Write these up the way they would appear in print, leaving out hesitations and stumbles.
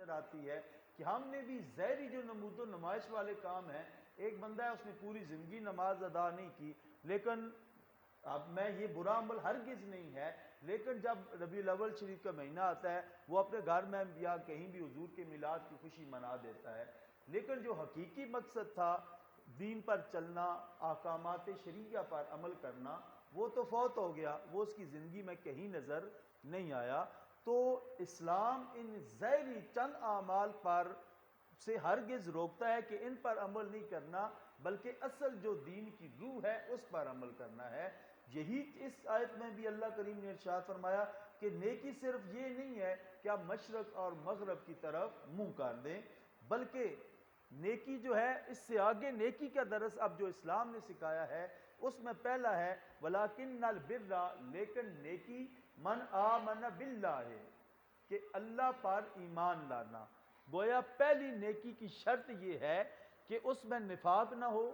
نظر آتی ہے کہ ہم نے بھی ظاہری جو نمود و نمائش والے کام ہیں، ایک بندہ ہے اس نے پوری زندگی نماز ادا نہیں کی، لیکن اب میں یہ برا عمل ہرگز نہیں ہے، لیکن جب ربیع الاول شریف کا مہینہ آتا ہے وہ اپنے گھر میں یا کہیں بھی حضور کے میلاد کی خوشی منا دیتا ہے، لیکن جو حقیقی مقصد تھا دین پر چلنا، احکامات شریعہ پر عمل کرنا، وہ تو فوت ہو گیا، وہ اس کی زندگی میں کہیں نظر نہیں آیا۔ تو اسلام ان ظاہری چند اعمال پر سے ہرگز روکتا ہے کہ ان پر عمل نہیں کرنا، بلکہ اصل جو دین کی روح ہے اس پر عمل کرنا ہے۔ یہی اس آیت میں بھی اللہ کریم نے ارشاد فرمایا کہ نیکی صرف یہ نہیں ہے کہ آپ مشرق اور مغرب کی طرف منہ کر دیں، بلکہ نیکی جو ہے اس سے آگے نیکی کا درس اب جو اسلام نے سکھایا ہے اس میں پہلا ہے وَلَٰكِنَّ الْبِرَّ، لیکن نیکی من آمن باللہ ہے کہ اللہ پر ایمان لانا۔ گویا پہلی نیکی کی شرط یہ ہے کہ اس میں نفاق نہ ہو،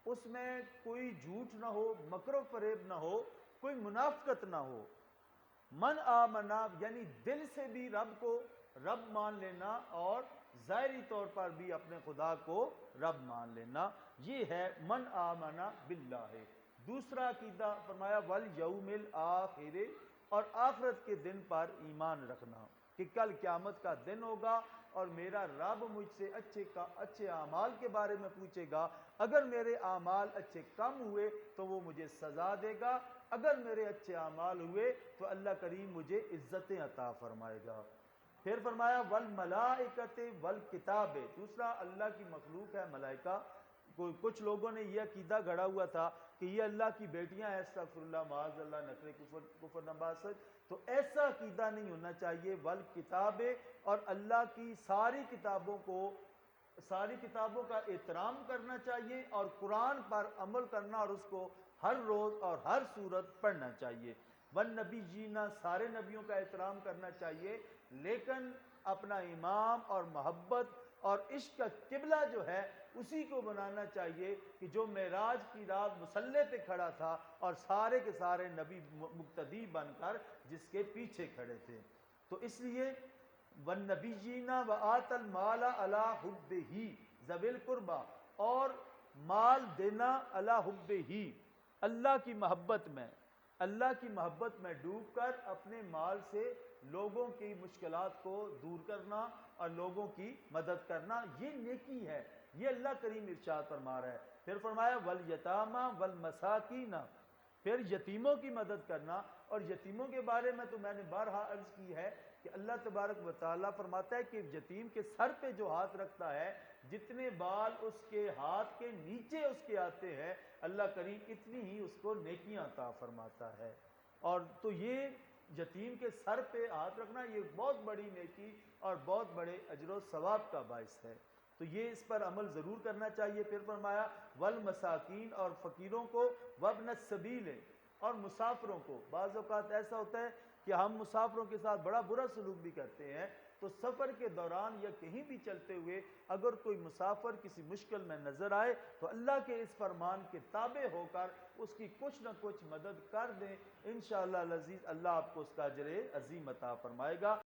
اس میں کوئی جھوٹ نہ ہو، مکر و فریب نہ ہو، کوئی منافقت نہ ہو۔ من آمنا یعنی دل سے بھی رب کو رب مان لینا اور ظاہری طور پر بھی اپنے خدا کو رب مان لینا، یہ ہے من آمنا باللہ۔ دوسرا عقیدہ فرمایا والیوم الآخر، اور آخرت کے دن پر ایمان رکھنا کہ کل قیامت کا دن ہوگا اور میرا رب مجھ سے اچھے اعمال کے بارے میں پوچھے گا، اگر میرے اعمال اچھے کم ہوئے تو وہ مجھے سزا دے گا، اگر میرے اچھے اعمال ہوئے تو اللہ کریم مجھے عزتیں عطا فرمائے گا۔ پھر فرمایا والملائکۃ والکتاب، دوسرا اللہ کی مخلوق ہے ملائکہ۔ کچھ لوگوں نے یہ عقیدہ گھڑا ہوا تھا کہ یہ اللہ کی بیٹیاں ہیں، استغفر اللہ معاذ اللہ، نفر کفر نباست، تو ایسا عقیدہ نہیں ہونا چاہیے۔ والکتاب، اور اللہ کی ساری کتابوں کا احترام کرنا چاہیے اور قرآن پر عمل کرنا اور اس کو ہر روز اور ہر صورت پڑھنا چاہیے۔ والنبیین، سارے نبیوں کا احترام کرنا چاہیے، لیکن اپنا امام اور محبت اور عشق کا قبلہ جو ہے اسی کو بنانا چاہیے کہ جو معراج کی رات مصلی پہ کھڑا تھا اور سارے کے سارے نبی مقتدی بن کر جس کے پیچھے کھڑے تھے۔ تو اس لیے والنبیین وآت المال علی حبہ ذوی القربی، اور مال دینا علی حبہ، اللہ کی محبت میں ڈوب کر اپنے مال سے لوگوں کی مشکلات کو دور کرنا اور لوگوں کی مدد کرنا، یہ نیکی ہے، یہ اللہ کریم ارشاد فرما رہا ہے۔ پھر فرمایا والیتامی والمساکین، پھر یتیموں کی مدد کرنا، اور یتیموں کے بارے میں تو میں نے بارہا عرض کی ہے کہ اللہ تبارک و تعالیٰ فرماتا ہے کہ یتیم کے سر پہ جو ہاتھ رکھتا ہے جتنے بال اس کے ہاتھ کے نیچے اس کے آتے ہیں اللہ کریم اتنی ہی اس کو نیکیاں عطا فرماتا ہے۔ اور تو یہ یتیم کے سر پہ ہاتھ رکھنا یہ بہت بڑی نیکی اور بہت بڑے اجر و ثواب کا باعث ہے، تو یہ اس پر عمل ضرور کرنا چاہیے۔ پھر فرمایا والمساکین، اور فقیروں کو، وابن السبیل، اور مسافروں کو۔ بعض اوقات ایسا ہوتا ہے کہ ہم مسافروں کے ساتھ بڑا برا سلوک بھی کرتے ہیں، تو سفر کے دوران یا کہیں بھی چلتے ہوئے اگر کوئی مسافر کسی مشکل میں نظر آئے تو اللہ کے اس فرمان کے تابع ہو کر اس کی کچھ نہ کچھ مدد کر دیں، انشاءاللہ العزیز اللہ آپ کو اس کا اجر عظیم عطا فرمائے گا۔